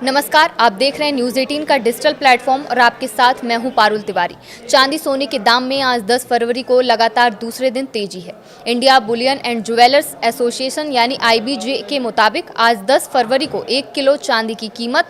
नमस्कार, आप देख रहे हैं न्यूज़ 18 का डिजिटल प्लेटफॉर्म और आपके साथ मैं हूं पारुल तिवारी। चांदी सोने के दाम में आज 10 फरवरी को लगातार दूसरे दिन तेजी है। India Boolean and jewellers association यानी IBJ के मुताबिक आज 10 फरवरी को 1 किलो चांदी की कीमत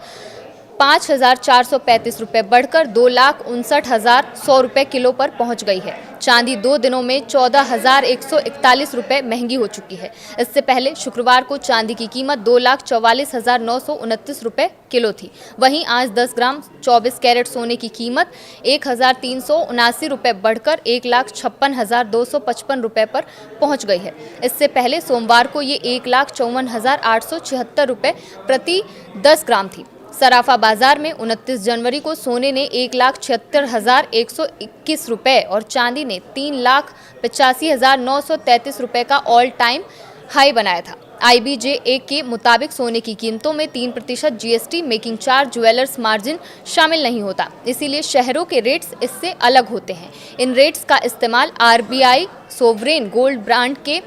5,435 रुपये बढ़कर 2,59,100 रुपये किलो पर पहुंच गई है। चांदी 2 दिनों में 14,141 रुपये महंगी हो चुकी है। इससे पहले शुक्रवार को चांदी की कीमत 2,44,929 रुपये किलो थी। वहीं आज 10 ग्राम 24 कैरेट सोने की कीमत 1,379 रुपये बढ़कर 1,56,255 रुपये पर पहुंच गई है। इससे पहले सोमवार को ये 1,54,876 रुपये प्रति 10 ग्राम थी। सराफा बाजार में 29 जनवरी को सोने ने 1,76,121 रुपये और चांदी ने 3,85,933 रुपये का ऑल टाइम हाई बनाया था। IBJ के मुताबिक सोने की कीमतों में 3% GST making charge jewellers margin शामिल नहीं होता, इसीलिए शहरों के रेट्स इससे अलग होते हैं। इन रेट्स का इस्तेमाल RBI सोवरेन गोल्ड बॉन्ड के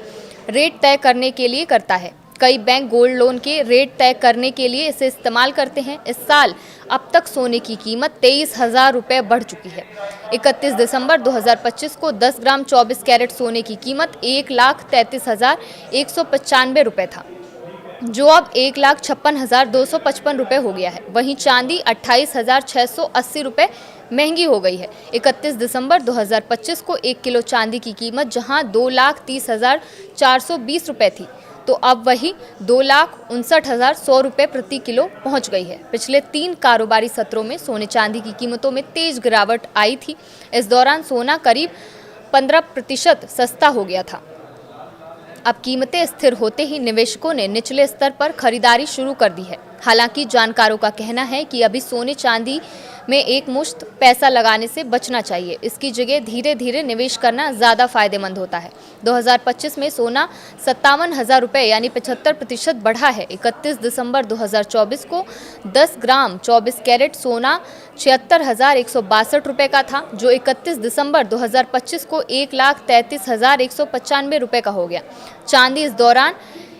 रेट तय करने के लिए करता है। कई बैंक गोल्ड लोन के रेट तय करने के लिए इसे इस्तेमाल करते हैं। इस साल अब तक सोने की कीमत 23,000 रुपये बढ़ चुकी है। 31 दिसंबर 2025 को 10 ग्राम 24 कैरेट सोने की कीमत 1,33,195 रुपये था, जो अब 1,56,255 रुपये हो गया है। वहीं चांदी 28,680 रुपये महंगी हो गई है। 31 दिसंबर 2025 को 1 किलो चांदी की कीमत जहां 2,30,420 रुपये थी, तो अब वही 2,59,100 रुपये प्रति किलो पहुंच गई है। पिछले 3 कारोबारी सत्रों में सोने चांदी की कीमतों में तेज गिरावट आई थी। इस दौरान सोना करीब 15% सस्ता हो गया था। अब कीमतें स्थिर होते ही निवेशकों ने निचले स्तर पर खरीदारी शुरू कर दी है। हालांकि जानकारों का कहना है कि अभी सोने चांदी में एक मुश्त पैसा लगाने से बचना चाहिए। इसकी जगह धीरे धीरे निवेश करना ज़्यादा फायदेमंद होता है। 2025 में सोना 57,000 रुपये यानी 75% बढ़ा है। 31 दिसंबर 2024 को 10 ग्राम 24 कैरेट सोना 76,162 रुपये का था, जो 31 दिसंबर 2025 को 1,33,195 रुपये का हो गया। चांदी इस दौरान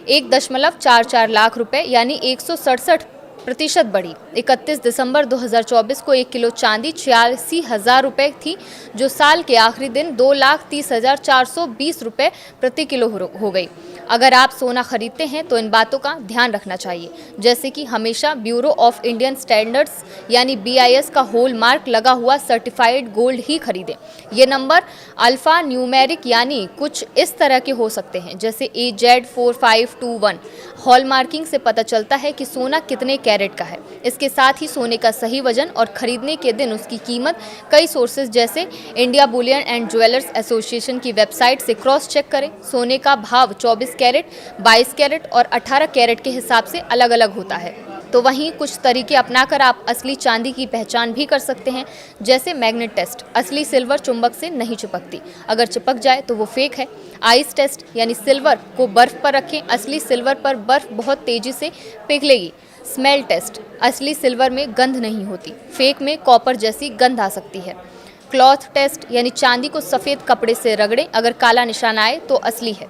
1.44 लाख रुपए यानी 167% बढ़ी। 31 दिसंबर 2024 को 1 किलो चांदी 86,000 रुपये थी, जो साल के आखिरी दिन 2,30,420 रुपये प्रति किलो हो गई। अगर आप सोना खरीदते हैं तो इन बातों का ध्यान रखना चाहिए, जैसे कि हमेशा ब्यूरो ऑफ इंडियन स्टैंडर्ड्स यानी BIS का होल मार्क लगा हुआ सर्टिफाइड गोल्ड ही खरीदें। ये नंबर अल्फा न्यूमेरिक यानी कुछ इस तरह के हो सकते हैं, जैसे AZ4521। हॉल मार्किंग से पता चलता है कि सोना कितने कैरेट का है। इसके साथ ही सोने का सही वजन और खरीदने के दिन उसकी कीमत कई सोर्सेज जैसे India Boolean and jewellers association की वेबसाइट से क्रॉस चेक करें। सोने का भाव 24 कैरेट, 22 कैरेट और 18 कैरेट के हिसाब से अलग अलग होता है। तो वहीं कुछ तरीके अपनाकर आप असली चांदी की पहचान भी कर सकते हैं, जैसे मैग्नेट टेस्ट। असली सिल्वर चुंबक से नहीं चिपकती, अगर चिपक जाए तो वो फेक है। आइस टेस्ट यानी सिल्वर को बर्फ पर रखें, असली सिल्वर पर बर्फ बहुत तेजी से पिघलेगी। स्मेल टेस्ट, असली सिल्वर में गंध नहीं होती, फेक में कॉपर जैसी गंध आ सकती है। क्लॉथ टेस्ट यानी चांदी को सफ़ेद कपड़े से रगड़ें, अगर काला निशान आए तो असली है।